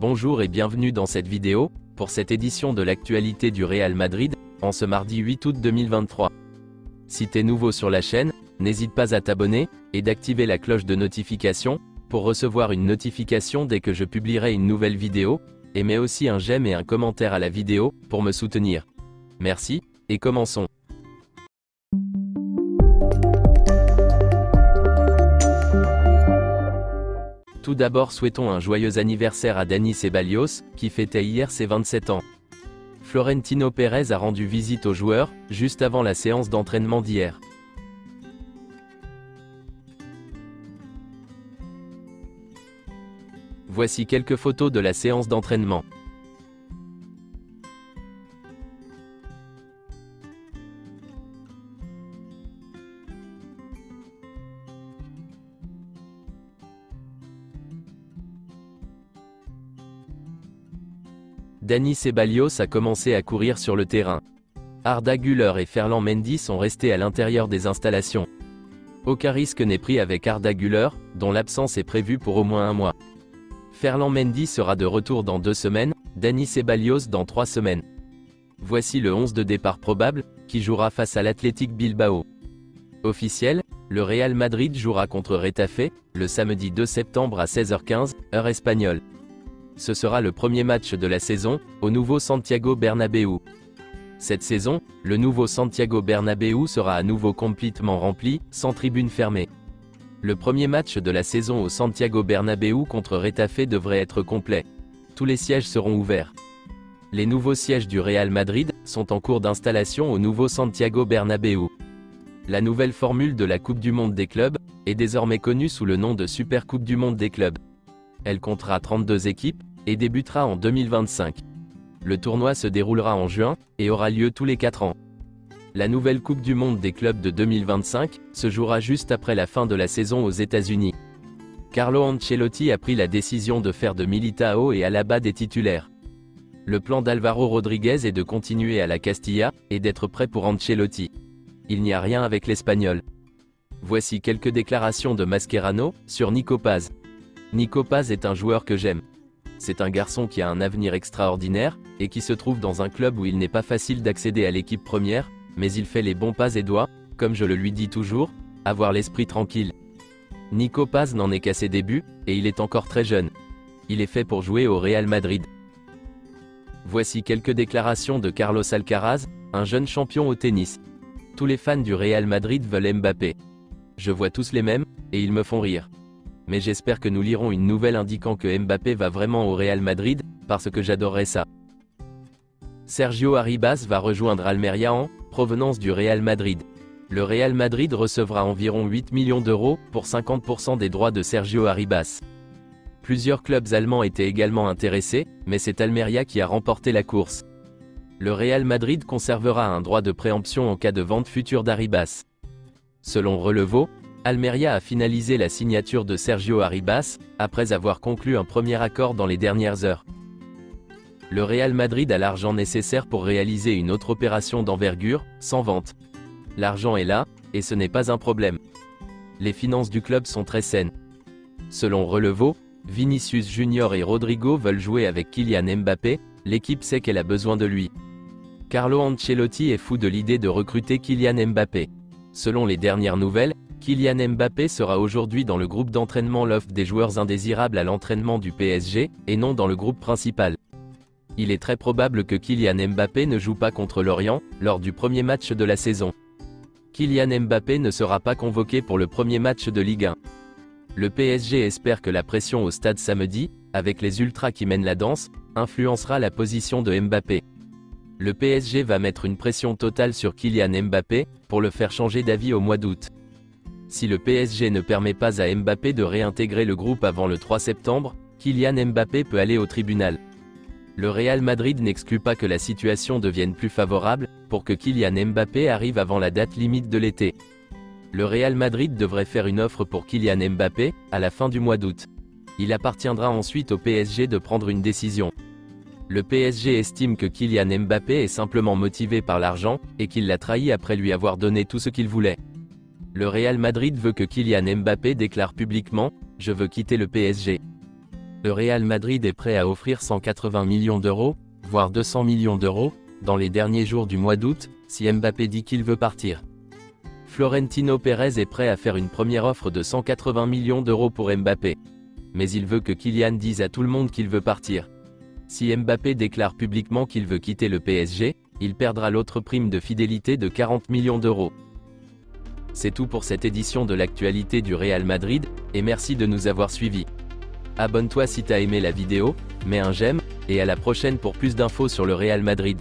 Bonjour et bienvenue dans cette vidéo, pour cette édition de l'actualité du Real Madrid, en ce mardi 8 août 2023. Si t'es nouveau sur la chaîne, n'hésite pas à t'abonner, et d'activer la cloche de notification, pour recevoir une notification dès que je publierai une nouvelle vidéo, et mets aussi un j'aime et un commentaire à la vidéo, pour me soutenir. Merci, et commençons. Tout d'abord souhaitons un joyeux anniversaire à Dani Ceballos, qui fêtait hier ses 27 ans. Florentino Pérez a rendu visite aux joueurs, juste avant la séance d'entraînement d'hier. Voici quelques photos de la séance d'entraînement. Dani Ceballos a commencé à courir sur le terrain. Arda Güler et Ferland Mendy sont restés à l'intérieur des installations. Aucun risque n'est pris avec Arda Güler, dont l'absence est prévue pour au moins un mois. Ferland Mendy sera de retour dans 2 semaines, Dani Ceballos dans 3 semaines. Voici le 11 de départ probable, qui jouera face à l'Athletic Bilbao. Officiel, le Real Madrid jouera contre Retafe, le samedi 2 septembre à 16h15, heure espagnole. Ce sera le premier match de la saison, au nouveau Santiago Bernabéu. Cette saison, le nouveau Santiago Bernabéu sera à nouveau complètement rempli, sans tribune fermée. Le premier match de la saison au Santiago Bernabéu contre Retafe devrait être complet. Tous les sièges seront ouverts. Les nouveaux sièges du Real Madrid sont en cours d'installation au nouveau Santiago Bernabéu. La nouvelle formule de la Coupe du Monde des clubs est désormais connue sous le nom de Super Coupe du Monde des clubs. Elle comptera 32 équipes, et débutera en 2025. Le tournoi se déroulera en juin, et aura lieu tous les 4 ans. La nouvelle Coupe du Monde des clubs de 2025, se jouera juste après la fin de la saison aux États-Unis. Carlo Ancelotti a pris la décision de faire de Militao et Alaba des titulaires. Le plan d'Alvaro Rodriguez est de continuer à la Castilla, et d'être prêt pour Ancelotti. Il n'y a rien avec l'Espagnol. Voici quelques déclarations de Mascherano, sur Nico Paz. Nico Paz est un joueur que j'aime. C'est un garçon qui a un avenir extraordinaire, et qui se trouve dans un club où il n'est pas facile d'accéder à l'équipe première, mais il fait les bons pas et doit, comme je le lui dis toujours, avoir l'esprit tranquille. Nico Paz n'en est qu'à ses débuts, et il est encore très jeune. Il est fait pour jouer au Real Madrid. Voici quelques déclarations de Carlos Alcaraz, un jeune champion au tennis. Tous les fans du Real Madrid veulent Mbappé. Je vois tous les mêmes, et ils me font rire. Mais j'espère que nous lirons une nouvelle indiquant que Mbappé va vraiment au Real Madrid, parce que j'adorerais ça. Sergio Arribas va rejoindre Almeria en provenance du Real Madrid. Le Real Madrid recevra environ 8 millions d'euros pour 50% des droits de Sergio Arribas. Plusieurs clubs allemands étaient également intéressés, mais c'est Almeria qui a remporté la course. Le Real Madrid conservera un droit de préemption en cas de vente future d'Arribas. Selon Relevo, Almeria a finalisé la signature de Sergio Arribas, après avoir conclu un premier accord dans les dernières heures. Le Real Madrid a l'argent nécessaire pour réaliser une autre opération d'envergure, sans vente. L'argent est là, et ce n'est pas un problème. Les finances du club sont très saines. Selon Relevo, Vinicius Junior et Rodrigo veulent jouer avec Kylian Mbappé, l'équipe sait qu'elle a besoin de lui. Carlo Ancelotti est fou de l'idée de recruter Kylian Mbappé. Selon les dernières nouvelles, Kylian Mbappé sera aujourd'hui dans le groupe d'entraînement l'offre des joueurs indésirables à l'entraînement du PSG, et non dans le groupe principal. Il est très probable que Kylian Mbappé ne joue pas contre Lorient, lors du premier match de la saison. Kylian Mbappé ne sera pas convoqué pour le premier match de Ligue 1. Le PSG espère que la pression au stade samedi, avec les ultras qui mènent la danse, influencera la position de Mbappé. Le PSG va mettre une pression totale sur Kylian Mbappé, pour le faire changer d'avis au mois d'août. Si le PSG ne permet pas à Mbappé de réintégrer le groupe avant le 3 septembre, Kylian Mbappé peut aller au tribunal. Le Real Madrid n'exclut pas que la situation devienne plus favorable, pour que Kylian Mbappé arrive avant la date limite de l'été. Le Real Madrid devrait faire une offre pour Kylian Mbappé, à la fin du mois d'août. Il appartiendra ensuite au PSG de prendre une décision. Le PSG estime que Kylian Mbappé est simplement motivé par l'argent, et qu'il l'a trahi après lui avoir donné tout ce qu'il voulait. Le Real Madrid veut que Kylian Mbappé déclare publiquement « Je veux quitter le PSG ». Le Real Madrid est prêt à offrir 180 millions d'euros, voire 200 millions d'euros, dans les derniers jours du mois d'août, si Mbappé dit qu'il veut partir. Florentino Pérez est prêt à faire une première offre de 180 millions d'euros pour Mbappé. Mais il veut que Kylian dise à tout le monde qu'il veut partir. Si Mbappé déclare publiquement qu'il veut quitter le PSG, il perdra l'autre prime de fidélité de 40 millions d'euros. C'est tout pour cette édition de l'actualité du Real Madrid, et merci de nous avoir suivis. Abonne-toi si t'as aimé la vidéo, mets un j'aime, et à la prochaine pour plus d'infos sur le Real Madrid.